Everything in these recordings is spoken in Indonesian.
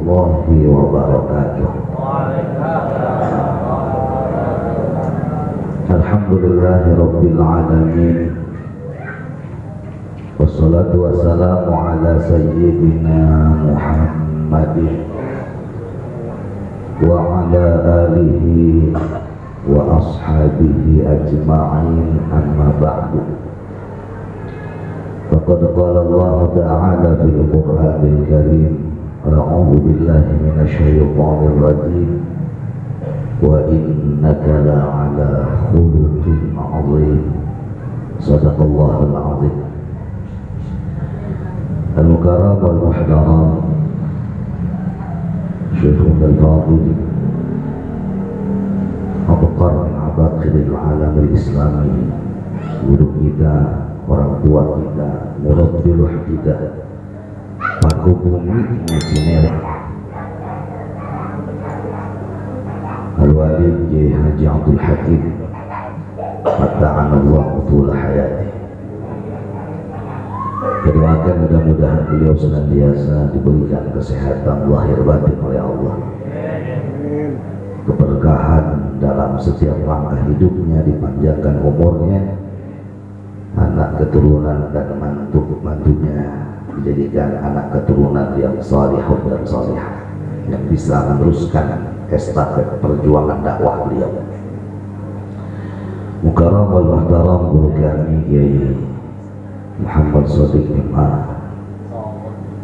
warahmatullahi wabarakatuh. Alhamdulillahi rabbil alamin. Wassalatu wassalamu ala sayyidina Muhammadin wa ala alihi wa ashabihi ajma'in, amma ba'du. Faqad qala Allah ta'ala fil Qur'anil Karim, a'udzu billahi minasy syaithanir rajim, wa innaka la'ala khuluqin 'adzim. Shadaqallahul 'adzim. Al-Mukarram wal Muhtaram Syekhul Al-Fadhil Abqar min abaqil alam al-islami, guru kita, orang tua kita, murabbil kita, paku bumi Cinere, Al-Walid Kiai Haji Abdul Hakim, Matta'anallahu thula hayati. Doakan mudah-mudahan beliau senantiasa diberikan kesehatan lahir batin oleh Allah, keberkahan dalam setiap langkah hidupnya, dipanjangkan umurnya, anak keturunan dan mantunya dijadikan anak keturunan yang salihun dan salihah, yang bisa meneruskan estafet perjuangan dakwah beliau. Mukarram wal Muhtaram guru kami Kiai Muhammad Shadiq MA,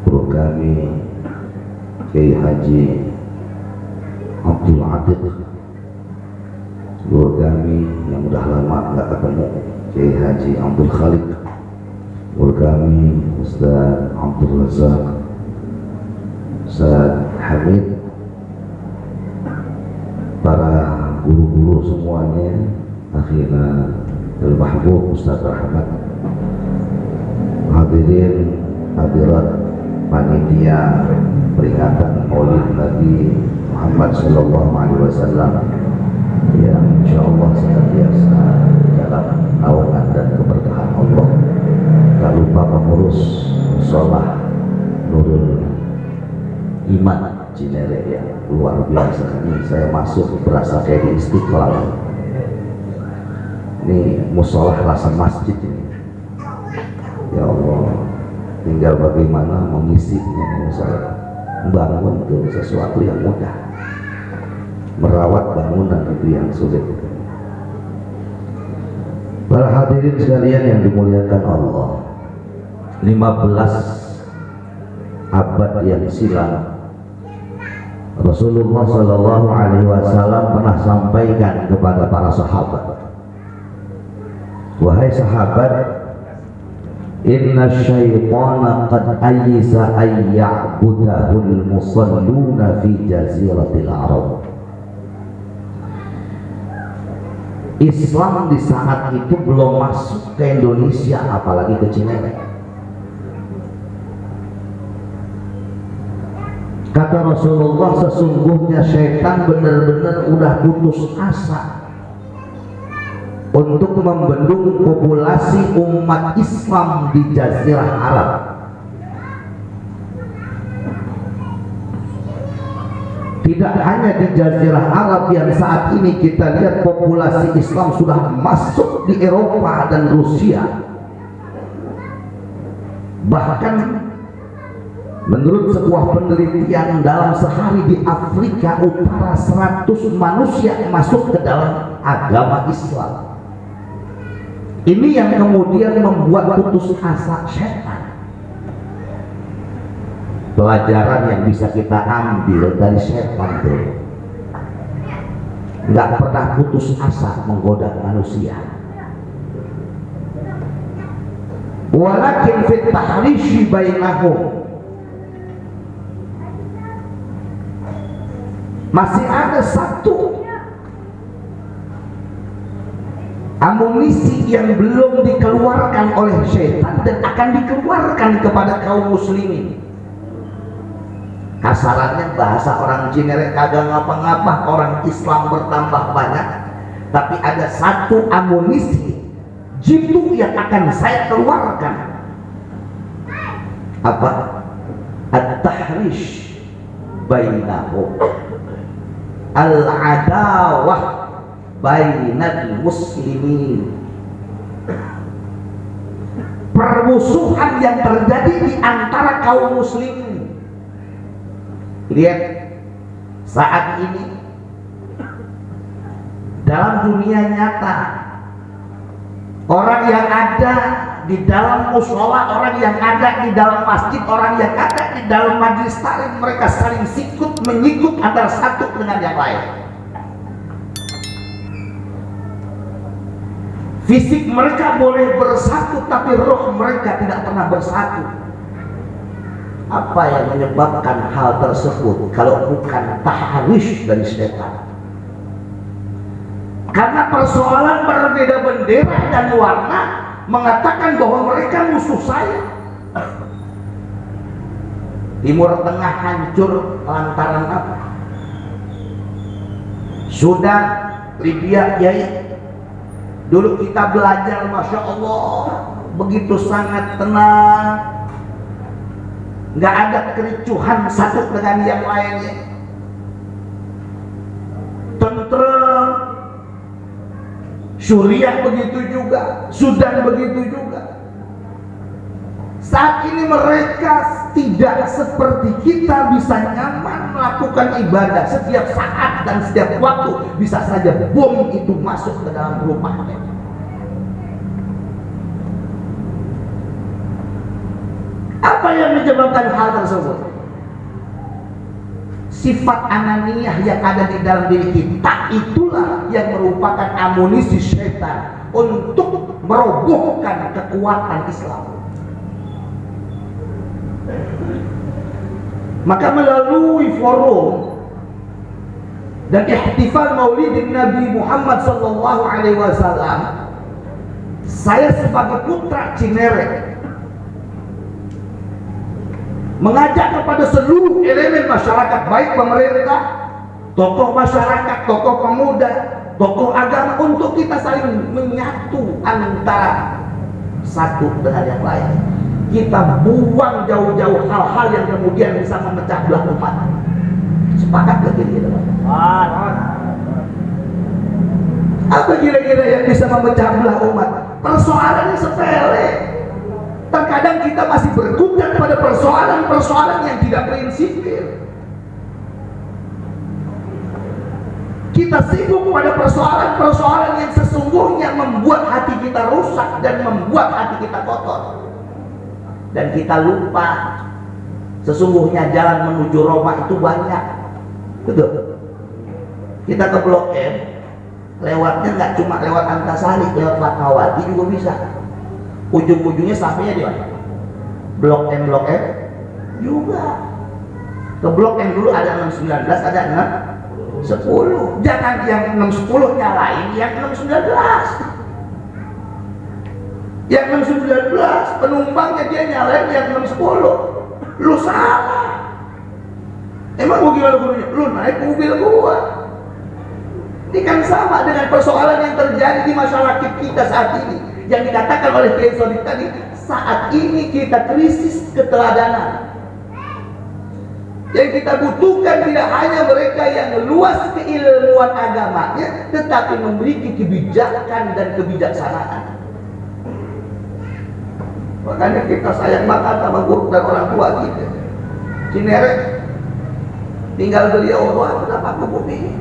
guru kami Kiai Haji Abdul Atiq, guru kami yang udah lama nggak ketemu Kiai Haji Abdul Khaliq, guru kami Ustaz Abdul Razak, Ustaz Hamid, para guru-guru semuanya, akhirnya Al-Mahbub Ustaz Rahmat, hadirin hadirat panitia peringatan Maulid Nabi Muhammad sallallahu alaihi wasallam yang insyaallah senantiasa dalam naungan dan keberkahan Allah. Tak lupa pengurus mushola Nurul Iman Cinere yang luar biasa. Ini saya masuk berasa kayak di Istiqlal. Ini mushola rasa masjid ini. Ya Allah, tinggal bagaimana mengisinya. Mushola membangun itu sesuatu yang mudah, merawat bangunan itu yang sulit. Para hadirin sekalian yang dimuliakan Allah, 15 abad yang silam Rasulullah Shallallahu Alaihi Wasallam pernah sampaikan kepada para sahabat, wahai sahabat, inna syaitana qad ayyisa an ya'budahul musalluna fi jaziratil Arab. Islam di saat itu belum masuk ke Indonesia, apalagi ke Cinere. Kata Rasulullah, sesungguhnya syaitan benar-benar udah putus asa untuk membendung populasi umat Islam di Jazirah Arab. Tidak hanya di Jazirah Arab yang saat ini kita lihat populasi Islam sudah masuk di Eropa dan Rusia. Bahkan menurut sebuah penelitian, dalam sehari di Afrika Utara 100 manusia masuk ke dalam agama Islam. Ini yang kemudian membuat putus asa syaitan. Pelajaran yang bisa kita ambil dari syaitan itu, nggak pernah putus asa menggoda manusia. Walakin fit tahrishi bainahum, masih ada satu amunisi yang belum dikeluarkan oleh syaitan dan akan dikeluarkan kepada kaum muslimin. Kasarannya bahasa orang Cinere, kagak ngapa-ngapa orang Islam bertambah banyak, tapi ada satu amunisi jitu yang akan saya keluarkan. Apa? At-tahrish, bainahum, al-adawah bainal muslimin, permusuhan yang terjadi di antara kaum muslimin. Lihat saat ini dalam dunia nyata, orang yang ada di dalam mushola, orang yang ada di dalam masjid, orang yang ada di dalam majlis taklim, mereka saling sikut menyikut antara satu dengan yang lain. Fisik mereka boleh bersatu, tapi roh mereka tidak pernah bersatu. Apa yang menyebabkan hal tersebut kalau bukan tahrish dari setan? Karena persoalan berbeda bendera dan warna mengatakan bahwa mereka musuh saya. Timur Tengah hancur lantaran apa? Sudah Libya, Yai. Dulu kita belajar, Masya Allah, begitu sangat tenang, nggak ada kericuhan satu dengan yang lainnya, tentrem. Suriah begitu juga, Sudan begitu juga. Saat ini mereka tidak seperti kita bisa nyaman melakukan ibadah setiap saat dan setiap waktu. Bisa saja bom itu masuk ke dalam rumahnya. Apa yang menyebabkan hal tersebut? Sifat ananiyah yang ada di dalam diri kita itulah yang merupakan amunisi setan untuk merobohkan kekuatan Islam. Maka melalui forum dan ihtifal Maulidin Nabi Muhammad SAW, saya sebagai putra Cinere mengajak kepada seluruh elemen masyarakat, baik pemerintah, tokoh masyarakat, tokoh pemuda, tokoh agama, untuk kita saling menyatu antara satu dengan yang lain. Kita buang jauh-jauh hal-hal yang kemudian bisa memecah belah umat. Sepakat gak kira-kira? Apa kira-kira yang bisa memecah belah umat? Persoalannya sepele. Terkadang kita masih berkutat pada persoalan-persoalan yang tidak prinsipil. Kita sibuk pada persoalan-persoalan yang sesungguhnya membuat hati kita rusak dan membuat hati kita kotor. Dan kita lupa sesungguhnya jalan menuju Roma itu banyak. Betul. Kita ke Blok M, lewatnya nggak cuma lewat Antasari, lewat Fatmawati juga bisa. Ujung-ujungnya sampainya di mana? Blok M juga. Ke Blok M dulu ada 619, ada 610. Jangan yang 610 nyalain yang 619. Yang 619 penumpangnya dia nyalain yang 610. Lu salah. Emang gua gimana gurunya? Lu naik mobil gua. Ini kan sama dengan persoalan yang terjadi di masyarakat kita saat ini, yang dikatakan oleh Kiai Sodik tadi. Saat ini kita krisis keteladanan. Yang kita butuhkan tidak hanya mereka yang luas keilmuan agamanya, tetapi memiliki kebijakan dan kebijaksanaan. Makanya kita sayang banget sama guru dan orang tua kita. Cinere tinggal beliau doang sudah paku bumi.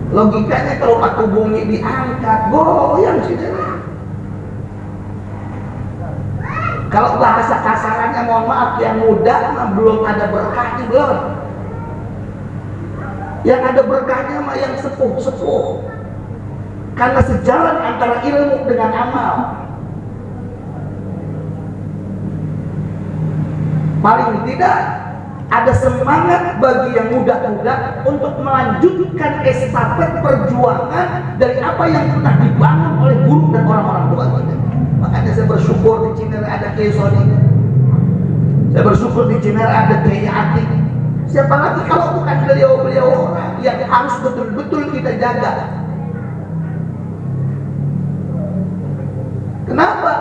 Logikanya kalau paku bumi diangkat, goyang Cinere. Kalau bahasa kasarannya, mohon maaf, yang muda belum ada berkahnya, belum. Yang ada berkahnya mah yang sepuh-sepuh. Karena sejalan antara ilmu dengan amal. Paling tidak ada semangat bagi yang muda-muda untuk melanjutkan estafet perjuangan dari apa yang pernah dibangun oleh guru dan orang-orang tua kita. Makanya saya bersyukur di Cinere ada Kiai Sodi, saya bersyukur di Cinere ada Kiai Ati. Siapa lagi kalau bukan beliau-beliau orang yang harus betul-betul kita jaga. Kenapa?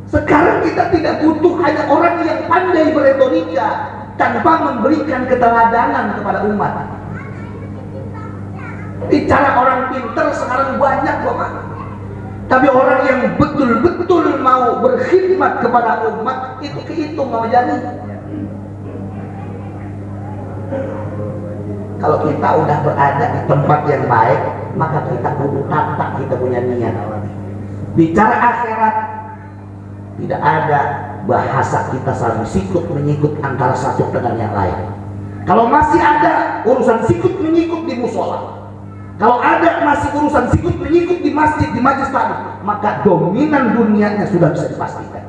Sekarang kita tidak butuh hanya orang yang pandai berretorika, tanpa memberikan keteladanan kepada umat. Bicara orang pintar sekarang banyak Bapak, tapi orang yang betul-betul mau berkhidmat kepada umat itu kehitung sama jari. Kalau kita udah berada di tempat yang baik, maka kita kudu tata kita punya niat. Bicara akhirat, tidak ada bahasa kita saling sikut menyikut antara satu dengan yang lain. Kalau masih ada urusan sikut menyikut di musola, kalau ada masih urusan sikut menyikut di masjid, di majelis taklim, maka dominan dunianya sudah bisa dipastikan.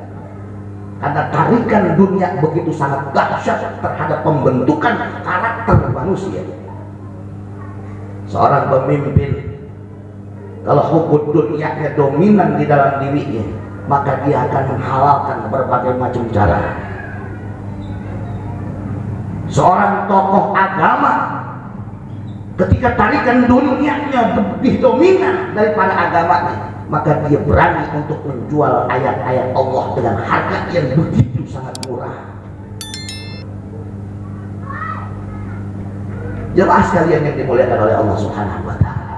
Karena tarikan dunia begitu sangat dahsyat terhadap pembentukan karakter manusia. Seorang pemimpin, kalau hukum dunianya dominan di dalam dirinya, maka dia akan menghalalkan berbagai macam cara. Seorang tokoh agama, ketika tarikan dunianya lebih dominan daripada agamanya, maka dia berani untuk menjual ayat-ayat Allah dengan harga yang begitu sangat murah. Jelas sekalian yang dimuliakan oleh Allah Subhanahu wa Ta'ala.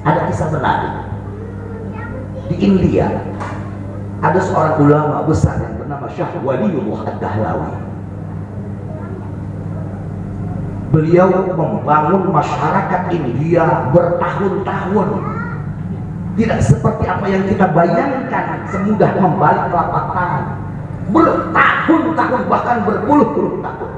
Ada kisah menarik. Di India ada seorang ulama besar yang bernama Syekh Waliullah Ad-Dahlawi. Beliau membangun masyarakat India bertahun-tahun. Tidak seperti apa yang kita bayangkan semudah membalik telapak tangan. Bertahun-tahun, bahkan berpuluh-puluh tahun.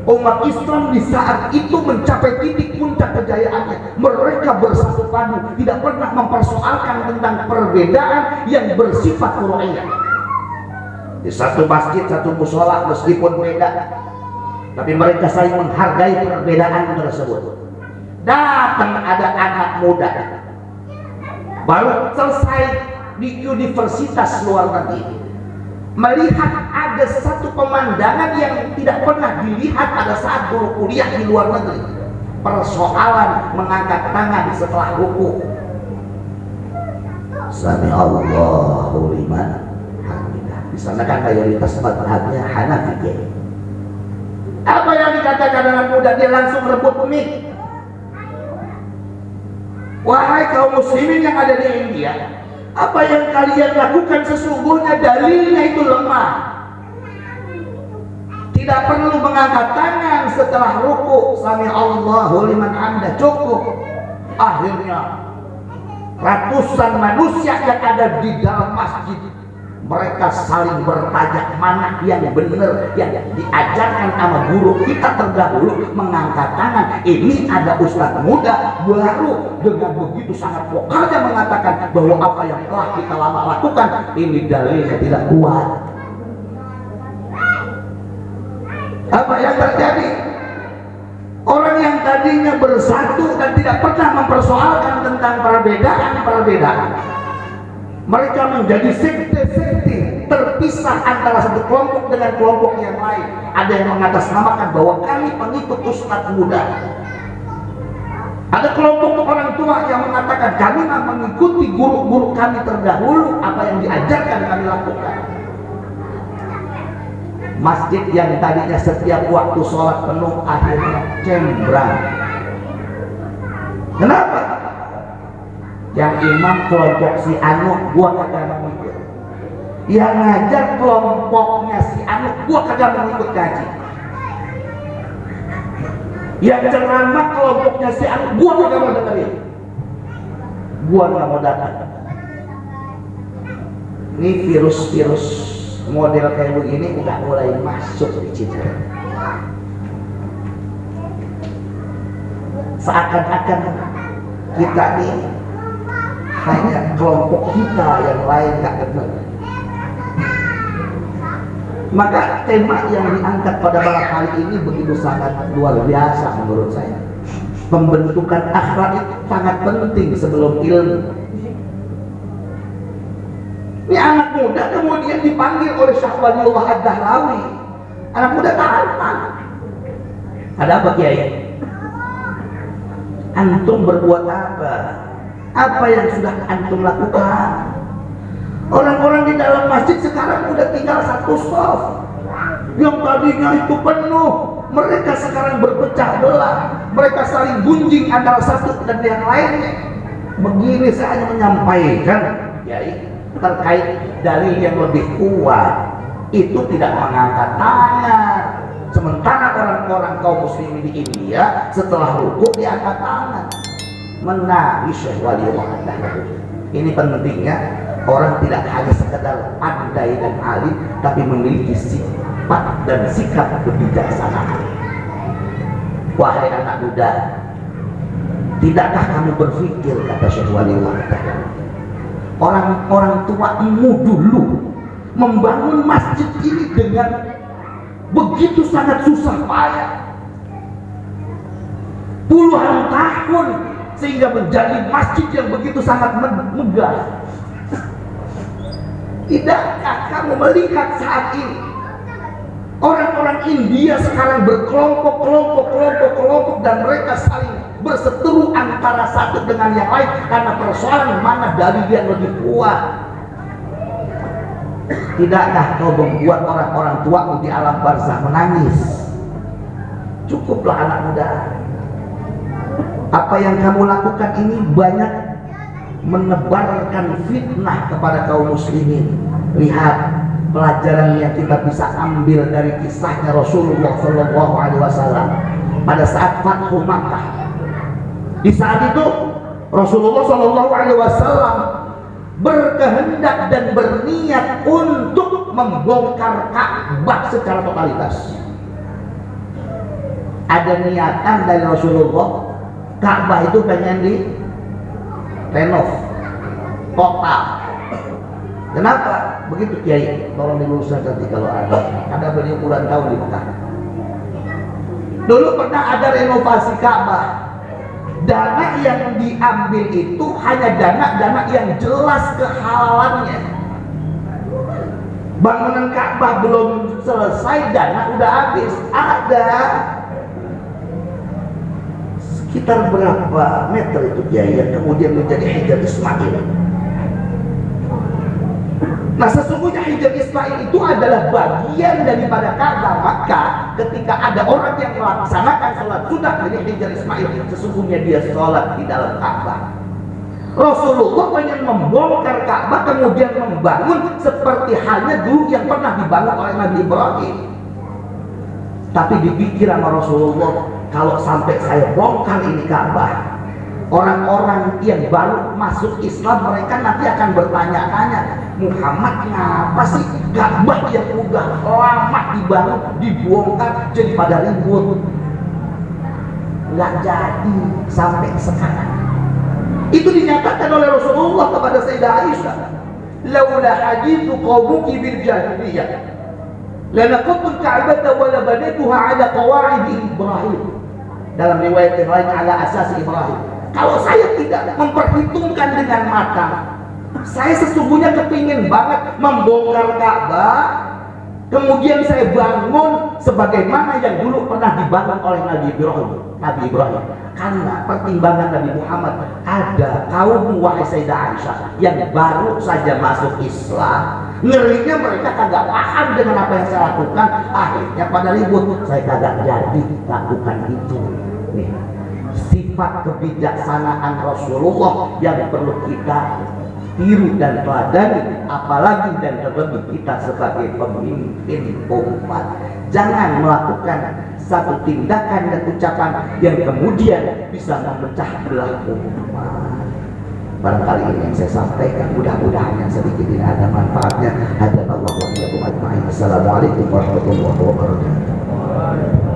Umat Islam di saat itu mencapai titik puncak kejayaannya. Mereka bersatu padu, tidak pernah mempersoalkan tentang perbedaan yang bersifat furu'iyah. Di satu masjid, satu musola, meskipun beda, tapi mereka saling menghargai perbedaan tersebut. Datang ada anak muda, baru selesai di universitas luar negeri, melihat ada satu pemandangan yang tidak pernah dilihat pada saat dulu kuliah di luar negeri. Persoalan mengangkat tangan setelah ruku. Sami Allahu liman hamidah. Di sana kan mayoritas mazhabnya Hanafi. Apa yang dikatakan anak muda? Dia langsung rebut mic. Wahai kaum muslimin yang ada di India, apa yang kalian lakukan sesungguhnya dalilnya itu lemah. Tidak perlu mengangkat tangan setelah ruku. Sami Allahu liman hamidah, cukup. Akhirnya ratusan manusia yang ada di dalam masjid, mereka saling bertanya mana yang benar, yang diajarkan sama guru kita terdahulu mengangkat tangan. Ini ada ustadz muda baru dengan begitu sangat vokalnya mengatakan bahwa apa yang telah kita lama lakukan ini dalilnya tidak kuat. Apa yang terjadi? Orang yang tadinya bersatu dan tidak pernah mempersoalkan tentang perbedaan, mereka menjadi sekte-sekte terpisah antara satu kelompok dengan kelompok yang lain. Ada yang mengatasnamakan bahwa kami pengikut ustadz muda. Ada kelompok orang tua yang mengatakan kami mengikuti guru-guru kami terdahulu, apa yang diajarkan kami lakukan. Masjid yang tadinya setiap waktu sholat penuh akhirnya cembrang. Kenapa? Yang imam kelompok si Anu, gua kagak mau ikut. Yang ngajar kelompoknya si Anu, gua kagak mau ikut ngaji. Yang ceramah kelompoknya si Anu, gua kagak mau dengerin. Gua nggak mau datang. Ini virus-virus model kayak begini udah mulai masuk di Cirebon. Seakan-akan kita ini hanya kelompok kita yang lain gak benar. Maka tema yang diangkat pada malam hari ini begitu sangat luar biasa menurut saya. Pembentukan akhlak itu sangat penting sebelum ilmu. Ini anak muda kemudian dipanggil oleh Syekh Waliullah Ad-Dahlawi. Anak muda tanya, ada apa Kiai? Antum berbuat apa? Apa yang sudah antum lakukan? Orang-orang di dalam masjid sekarang udah tinggal satu shaf. Yang tadinya itu penuh, mereka sekarang berpecah belah, mereka saling gunjing antara satu dan yang lainnya. Begini saya hanya menyampaikan terkait dalil yang lebih kuat, itu tidak mengangkat tangan. Sementara orang-orang kaum muslimin di India setelah rukuk diangkat tangan, menangis Syekh Waliullah. Ini pentingnya orang tidak hanya sekedar pandai dan alim, tapi memiliki sifat dan sikap kebijaksanaan. Wahai anak muda, tidakkah kamu berpikir, kata Syekh Waliullah, orang-orang tuamu dulu membangun masjid ini dengan begitu sangat susah payah, puluhan tahun, sehingga menjadi masjid yang begitu sangat megah. Tidakkah kamu melihat saat ini orang-orang India sekarang berkelompok dan mereka saling berseteru antara satu dengan yang lain karena persoalan mana dalil yang lebih kuat? Tidakkah kau membuat orang-orang tuamu di alam barzah menangis? Cukuplah anak muda. Apa yang kamu lakukan ini banyak menebarkan fitnah kepada kaum muslimin. Lihat pelajaran yang kita bisa ambil dari kisahnya Rasulullah SAW pada saat Fathu Makkah. Di saat itu Rasulullah SAW berkehendak dan berniat untuk membongkar Ka'bah secara totalitas. Ada niatan dari Rasulullah, Ka'bah itu pengen di renov total. Kenapa? Begitu Kiai, tolong diluruskan nanti kalau ada beliau ulang tahun di Mekah. Dulu pernah ada renovasi Ka'bah. Dana yang diambil itu hanya dana yang jelas kehalalannya. Bangunan Ka'bah belum selesai, dana udah habis. Ada sekitar berapa meter itu Kiai yang kemudian menjadi Hijr Ismail. Nah, sesungguhnya Hijr Ismail itu adalah bagian daripada Ka'bah. Maka ketika ada orang yang melaksanakan sholat sunat dari Hijr Ismail, sesungguhnya dia sholat di dalam Ka'bah. Rasulullah ingin membongkar Ka'bah kemudian membangun seperti halnya dulu yang pernah dibangun oleh Nabi Ibrahim. Tapi dipikir sama Rasulullah, kalau sampai saya bongkar ini Ka'bah, orang-orang yang baru masuk Islam mereka nanti akan bertanya-tanya, Muhammad ngapa sih Ka'bah yang udah lama dibangun dibongkar jadi pada ribut? Nggak jadi sampai sekarang. Itu dinyatakan oleh Rasulullah kepada Sayyidah Aisyah, laula hadithu qaumuki bil jahiliyah lanaqadtu al-Ka'bata wa la banaytuha ala qawa'id Ibrahim. Dalam riwayat yang lain ala asas Ibrahim. Kalau saya tidak memperhitungkan dengan matang, saya sesungguhnya kepingin banget membongkar Ka'bah, kemudian saya bangun sebagaimana yang dulu pernah dibangun oleh Nabi Ibrahim. Karena pertimbangan Nabi Muhammad, ada kaum wahai Sayyidah Aisyah yang baru saja masuk Islam, ngerinya mereka kagak paham dengan apa yang saya lakukan, akhirnya pada ribut. Saya kagak jadi lakukan itu. Nih, sifat kebijaksanaan Rasulullah yang perlu kita tiru dan teladani, apalagi dan terlebih kita sebagai pemimpin umat. Jangan melakukan satu tindakan dan ucapan yang kemudian bisa memecah belah umat. Barangkali ini yang saya sampaikan, mudah-mudahan yang sedikit ini ada manfaatnya. Hadanallahu wa iyyakum ajma'in. Assalamualaikum warahmatullahi wabarakatuh.